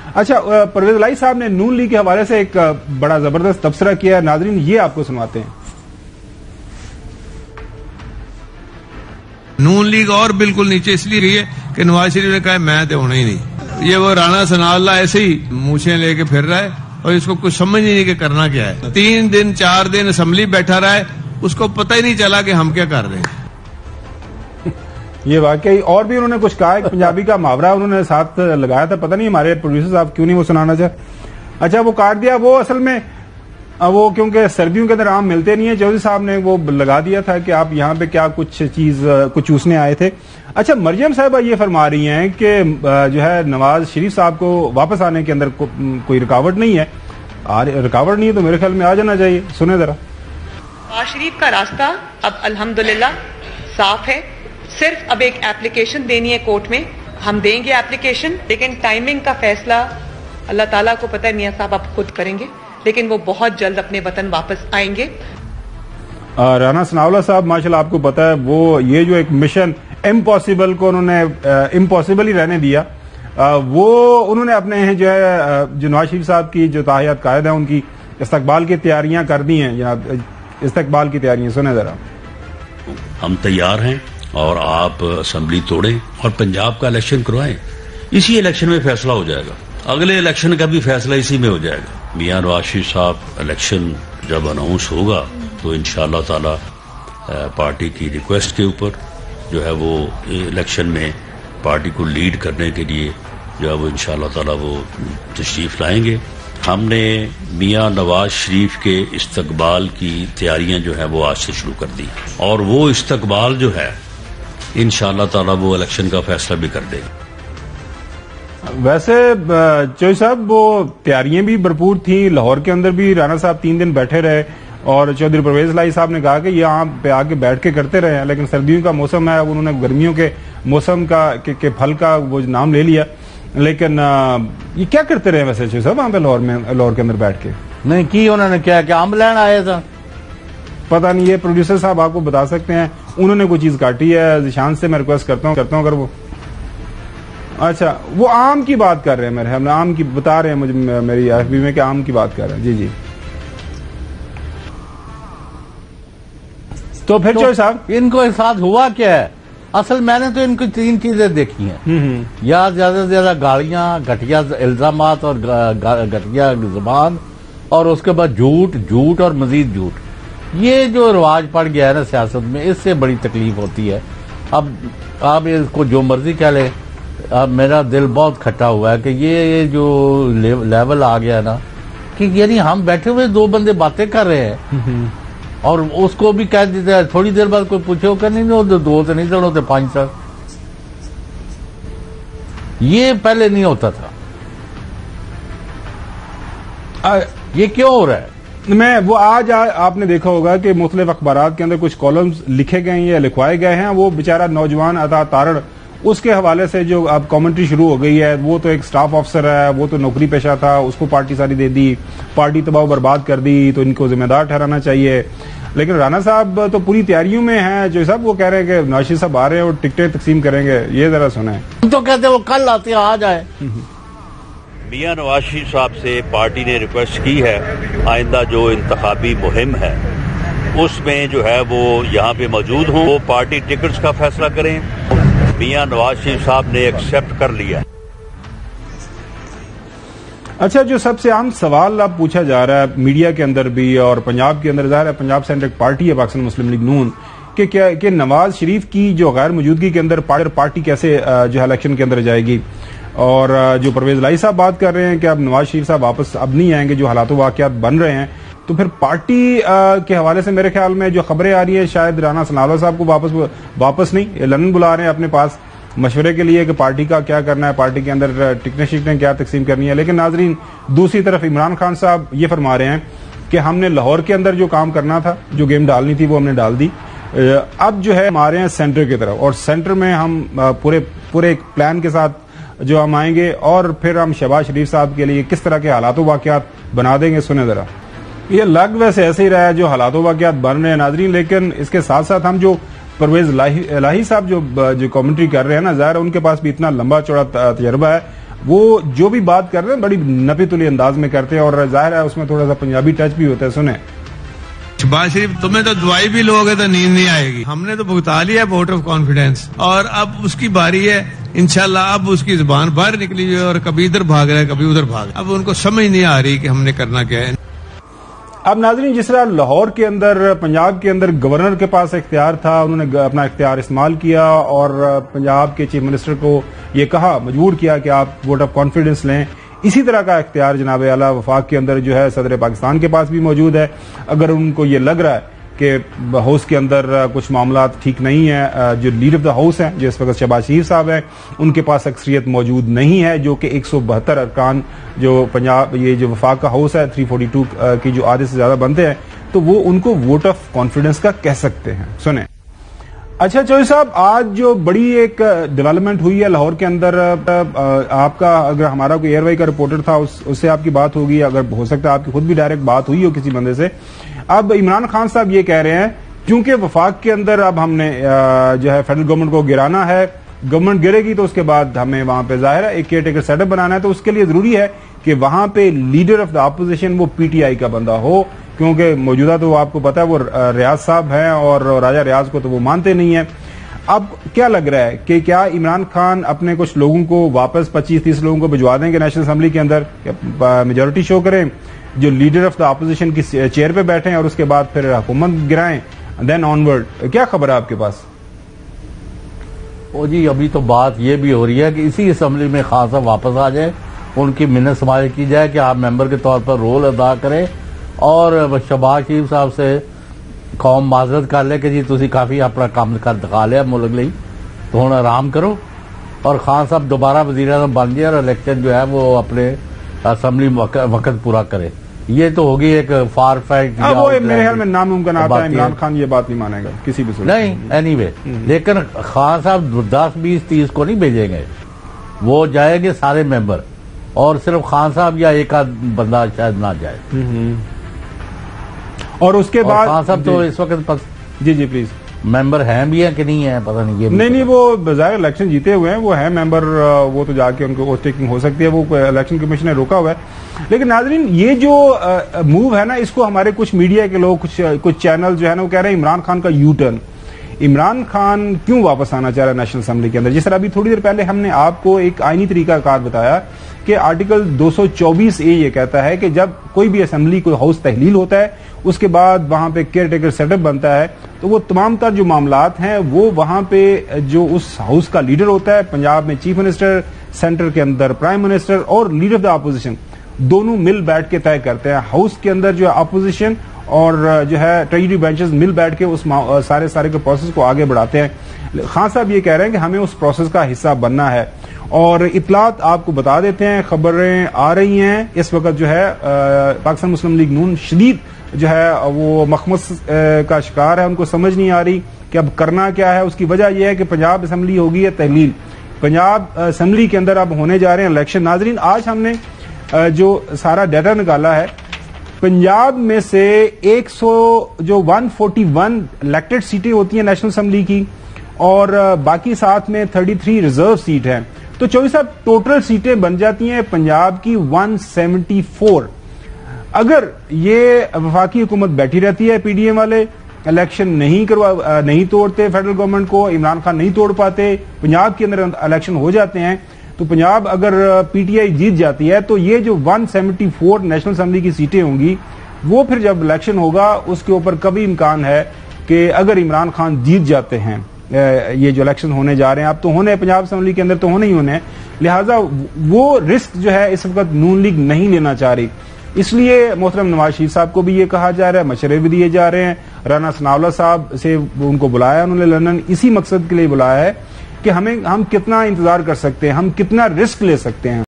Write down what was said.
अच्छा, परवेज इलाही साहब ने नून लीग के हवाले से एक बड़ा जबरदस्त तबसरा किया, नाजरीन ये आपको सुनवाते हैं। नून लीग और बिल्कुल नीचे इसलिए गई है कि नवाज शरीफ ने कहा मैं तो होना ही नहीं। ये वो राणा सनाउल्लाह ऐसे ही मूछें लेके फिर रहा है और इसको कुछ समझ ही नहीं कि करना क्या है। 3 दिन 4 दिन असेंबली बैठा रहा है, उसको पता ही नहीं चला कि हम क्या कर रहे हैं। ये वाकई, और भी उन्होंने कुछ कहा, एक पंजाबी का मुहावरा उन्होंने साथ लगाया था, पता नहीं हमारे प्रोड्यूसर साहब क्यों नहीं वो सुनाना चाहे। अच्छा, वो काट दिया, वो असल में वो क्योंकि सर्दियों के अंदर आम मिलते नहीं है, चौधरी साहब ने वो लगा दिया था कि आप यहाँ पे क्या कुछ चूसने आए थे। अच्छा, मरियम साहबा ये फरमा रही हैं कि जो है नवाज शरीफ साहब को वापस आने के अंदर कोई रुकावट नहीं है। रुकावट नहीं है तो मेरे ख्याल में आ जाना चाहिए। सुने जरा। नवाज शरीफ का रास्ता अब अल्हम्दुलिल्लाह साफ है, सिर्फ अब एक एप्लीकेशन देनी है कोर्ट में, हम देंगे एप्लीकेशन, लेकिन टाइमिंग का फैसला अल्लाह ताला को पता है, मियां साहब आप खुद करेंगे, लेकिन वो बहुत जल्द अपने वतन वापस आएंगे। राणा सनाउल्लाह साहब माशाल्लाह आपको पता है वो ये जो एक मिशन इम्पॉसिबल को उन्होंने इम्पॉसिबल ही रहने दिया, वो उन्होंने अपने जो है जो नवाज शरीफ साहब की जो ताहियात कायद है उनकी इस्तकबाल की तैयारियां कर दी हैं, जनाब इस्तकबाल की तैयारियां सुने जरा। हम तैयार हैं और आप असेंबली तोड़ें और पंजाब का इलेक्शन करवाएं, इसी इलेक्शन में फैसला हो जाएगा, अगले इलेक्शन का भी फैसला इसी में हो जाएगा। मियां नवाज शरीफ साहब इलेक्शन जब अनाउंस होगा तो इंशाअल्लाह ताला पार्टी की रिक्वेस्ट के ऊपर जो है वो इलेक्शन में पार्टी को लीड करने के लिए जो है वो इंशाअल्लाह ताला वो तशरीफ लाएंगे। हमने मियां नवाज शरीफ के इस्तकबाल की तैयारियां जो है वो आज से शुरू कर दी और वो इस्तकबाल जो है इंशाअल्लाह ताला वो इलेक्शन का फैसला भी कर देगा। वैसे चौधरी साहब वो तैयारियां भी भरपूर थी, लाहौर के अंदर भी राणा साहब 3 दिन बैठे रहे और चौधरी परवेज इलाही साहब ने कहा कि यहाँ पे आके बैठ के करते रहे हैं, लेकिन सर्दियों का मौसम है, उन्होंने गर्मियों के मौसम का के फल का वो नाम ले लिया, लेकिन ये क्या करते रहे वैसे चौधरी साहब वहां पे लाहौर के अंदर बैठ के? नहीं की उन्होंने क्या कि आम लेना आया था, पता नहीं, ये प्रोड्यूसर साहब आपको बता सकते हैं, उन्होंने कोई चीज काटी है, जिशान से मैं रिक्वेस्ट करता हूँ अगर वो अच्छा वो आम की बात कर रहे हैं, मेरे हम आम की बता रहे हैं मुझे मेरी एफबी में कि आम की बात कर रहे हैं। जी जी, तो फिर चौधरी साहब इनको एक साथ हुआ क्या है? असल मैंने तो इनकी 3 चीजें देखी हैं, या ज्यादा से ज्यादा गालियां, घटिया इल्जामात और घटिया जुबान, और उसके बाद झूठ और मजीद झूठ। ये जो रिवाज पड़ गया है ना सियासत में, इससे बड़ी तकलीफ होती है। अब आप इसको जो मर्जी कह ले, अब मेरा दिल बहुत खट्टा हुआ है कि ये जो लेवल आ गया ना कि यानी हम बैठे हुए 2 बंदे बातें कर रहे हैं और उसको भी कह देते हैं, थोड़ी देर बाद कोई पूछे हो नहीं, 2 तो नहीं चढ़ोते 5 तक। ये पहले नहीं होता था, ये क्यों हो रहा है? मैं वो आज आपने देखा होगा कि मुख्तलिफ अखबारात के अंदर कुछ कॉलम्स लिखे गए हैं या लिखवाए गए हैं, वो बेचारा नौजवान अता तारण उसके हवाले से जो अब कमेंट्री शुरू हो गई है, वो तो एक स्टाफ अफसर है, वो तो नौकरी पेशा था, उसको पार्टी सारी दे दी, पार्टी तबाह बर्बाद कर दी, तो इनको जिम्मेदार ठहराना चाहिए। लेकिन राणा साहब तो पूरी तैयारियों में हैं, जो साहब वो कह रहे हैं कि नवाज शरीफ साहब आ रहे हैं और टिकटें तकसीम करेंगे, ये जरा सुने। तो कहते वो कल आते हैं, आ जाए। मियां नवाज शरीफ साहब से पार्टी ने रिक्वेस्ट की है आइंदा जो इंतखाबी मुहिम है उसमें जो है वो यहाँ पे मौजूद हों, वो पार्टी टिकट्स का फैसला करें। मियां नवाज शरीफ साहब ने एक्सेप्ट कर लिया। अच्छा, जो सबसे आम सवाल अब पूछा जा रहा है मीडिया के अंदर भी और पंजाब के अंदर, ज़ाहिर है पंजाब सेंट्रिक पार्टी है पाकिस्तान मुस्लिम लीग नून, कि क्या कि नवाज शरीफ की जो गैर मौजूदगी के अंदर पार्टी कैसे जो है इलेक्शन के अंदर जाएगी। और जो परवेज इलाही साहब बात कर रहे हैं कि अब नवाज शरीफ साहब वापस अब नहीं आएंगे, जो हालात वाकयात बन रहे हैं, तो फिर पार्टी के हवाले से मेरे ख्याल में जो खबरें आ रही है, शायद राणा सनाउल्लाह साहब को वापस नहीं लंदन बुला रहे हैं अपने पास मशवरे के लिए कि पार्टी का क्या करना है, पार्टी के अंदर टिकटें क्या तकसीम करनी है। लेकिन नाजरीन, दूसरी तरफ इमरान खान साहब ये फरमा रहे हैं कि हमने लाहौर के अंदर जो काम करना था, जो गेम डालनी थी, वो हमने डाल दी, अब जो है हमारे यहाँ सेंटर की तरफ, और सेंटर में हम पूरे एक प्लान के साथ जो हम आएंगे और फिर हम शहबाज शरीफ साहब के लिए किस तरह के हालात वाकयात बना देंगे। सुने जरा, ये लग वैसे ऐसे ही रहा है जो हालात वाकयात बन रहे हैं नाजरीन, लेकिन इसके साथ साथ हम जो परवेज इलाही साहब जो कमेंट्री कर रहे हैं ना, ज़ाहिर उनके पास भी इतना लंबा चौड़ा तजर्बा है, वो जो भी बात कर रहे हैं बड़ी नपी तुली अंदाज में करते हैं और जाहिर है उसमें थोड़ा सा पंजाबी टच भी होता है। सुने, शहबाज शरीफ तुम्हें तो दवाई भी लोगे तो नींद नहीं आएगी। हमने तो भुगता लिया वोट ऑफ कॉन्फिडेंस और अब उसकी बारी है इंशाल्लाह। अब उसकी जुबान बाहर निकली है और कभी इधर भाग रहा है कभी उधर भाग रहा है। अब उनको समझ नहीं आ रही कि हमने करना क्या है। अब नाज़रीन, जिस तरह लाहौर के अंदर पंजाब के अंदर गवर्नर के पास इख्तियार था, उन्होंने अपना इख्तियार इस्तेमाल किया और पंजाब के चीफ मिनिस्टर को ये कहा, मजबूर किया कि आप वोट ऑफ कॉन्फिडेंस लें। इसी तरह का इख्तियार जनाब आला वफाक के अंदर जो है सदर पाकिस्तान के पास भी मौजूद है। अगर उनको ये लग रहा है कि हाउस के अंदर कुछ मामला ठीक नहीं है, जो लीडर ऑफ द हाउस हैं जो इस वक्त शहबाज शरीफ साहब हैं, उनके पास अक्सरियत मौजूद नहीं है, जो कि 172 अरकान जो पंजाब ये जो वफाक का हाउस है 342 की जो आधे से ज्यादा बनते हैं, तो वो उनको वोट ऑफ कॉन्फिडेंस का कह सकते हैं। सुने, अच्छा चौधरी साहब, आज जो बड़ी एक डेवलपमेंट हुई है लाहौर के अंदर, आपका अगर हमारा कोई एयरवाई का रिपोर्टर था उससे आपकी बात होगी, अगर हो सकता है आपकी खुद भी डायरेक्ट बात हुई हो किसी बंदे से। अब इमरान खान साहब ये कह रहे हैं क्योंकि वफाक के अंदर अब हमने जो है फेडरल गवर्नमेंट को गिराना है, गवर्नमेंट गिरेगी तो उसके बाद हमें वहां पे जाहिर है एक केयर टेकर सेटअप बनाना है, तो उसके लिए जरूरी है कि वहां पे लीडर ऑफ द अपोजिशन वो पीटीआई का बंदा हो, क्योंकि मौजूदा तो आपको पता है वो रियाज साहब हैं और राजा रियाज को तो वो मानते नहीं है। अब क्या लग रहा है कि क्या इमरान खान अपने कुछ लोगों को वापस 25-30 लोगों को भिजवा देंगे नेशनल असेंबली के अंदर, मेजोरिटी शो करें, जो लीडर ऑफ द अपोजिशन की चेयर पे बैठे और उसके बाद फिर हुकूमत गिराएं, देन ऑनवर्ड? क्या खबर है आपके पास? ओ जी, अभी तो बात ये भी हो रही है कि इसी असेंबली में खान साहब वापस आ जाए, उनकी मिन्नत समाज की जाए कि आप मेंबर के तौर पर रोल अदा करें और शहबाज शरीफ साहब से कौम माजरत कर ले कि जी तुसी काफी अपना काम कर दिखा लिया मुल्क ਲਈ, तो हुण आराम करो और खान साहब दोबारा वज़ीर-ए-आज़म बन जाए और इलेक्शन जो है वो अपने असेंबली वक्त पूरा करे। ये तो होगी एक फार फाइट। वो मेरे ख्याल में नामुमकिन आता है, इमरान खान ये बात नहीं मानेगा किसी भी सूरत नहीं। एनीवे, लेकिन खान साहब 10, 20, 30 को नहीं भेजेंगे, वो जाएंगे सारे मेंबर और सिर्फ खान साहब या एक आध बंदा शायद ना जाए। और उसके बाद खान साहब तो इस वक्त जी प्लीज मेंबर हैं भी हैं कि नहीं है पता नहीं। ये नहीं, वो बजाय इलेक्शन जीते हुए हैं, वो है मेंबर, वो तो जाके उनको वोट टेकिंग हो सकती है, वो इलेक्शन कमीशन ने रोका हुआ है। लेकिन नाजरीन, ये जो मूव है ना, इसको हमारे कुछ मीडिया के लोग, कुछ चैनल जो है ना, वो कह रहे हैं इमरान खान का यू टर्न। इमरान खान क्यों वापस आना चाह रहा है नेशनल असेंबली के अंदर? जिस तरह अभी थोड़ी देर पहले हमने आपको एक आईनी तरीकाकार बताया कि आर्टिकल 224A ये कहता है कि जब कोई भी असेंबली, कोई हाउस तहलील होता है, उसके बाद वहां पे केयर टेकर सेटअप बनता है, तो वो तमाम तर जो मामलात हैं वो वहां पे जो उस हाउस का लीडर होता है, पंजाब में चीफ मिनिस्टर, सेंटर के अंदर प्राइम मिनिस्टर और लीडर ऑफ द अपोजिशन, दोनों मिल बैठ के तय करते हैं। हाउस के अंदर जो है अपोजिशन और जो है ट्रेजरी बेंचेस मिल बैठ के उस सारे के प्रोसेस को आगे बढ़ाते हैं। खान साहब ये कह रहे हैं कि हमें उस प्रोसेस का हिस्सा बनना है और इतलात आपको बता देते हैं, खबरें आ रही हैं इस वक्त जो है पाकिस्तान मुस्लिम लीग नून शदीद जो है वो मखमस का शिकार है, उनको समझ नहीं आ रही कि अब करना क्या है। उसकी वजह यह है कि पंजाब असेंबली होगी है तहलील, पंजाब असेंबली के अंदर अब होने जा रहे हैं इलेक्शन। नाजरीन, आज हमने जो सारा डाटा निकाला है, पंजाब में से 141 इलेक्टेड सीटें होती हैं नेशनल असेंबली की और बाकी साथ में 33 रिजर्व सीट हैं, तो 24 साहब टोटल सीटें बन जाती हैं पंजाब की 174। अगर ये वफाकी हुकूमत बैठी रहती है, पीडीएम वाले इलेक्शन नहीं तोड़ते, फेडरल गवर्नमेंट को इमरान खान नहीं तोड़ पाते, पंजाब के अंदर इलेक्शन हो जाते हैं, तो पंजाब अगर पीटीआई जीत जाती है तो ये जो 174 नेशनल असेंबली की सीटें होंगी, वो फिर जब इलेक्शन होगा उसके ऊपर कभी इम्कान है कि अगर इमरान खान जीत जाते हैं, ये जो इलेक्शन होने जा रहे हैं, अब तो होने पंजाब असेंबली के अंदर तो होने ही होने, लिहाजा वो रिस्क जो है इस वक्त नून लीग नहीं लेना चाह रही। इसलिए मोहतरम नवाज शरीफ साहब को भी ये कहा जा रहा है, मशवरे भी दिए जा रहे हैं, राना सनाउल्लाह साहब से उनको बुलाया उन्होंने लंदन, इसी मकसद के लिए बुलाया है कि हम कितना इंतजार कर सकते हैं, हम कितना रिस्क ले सकते हैं।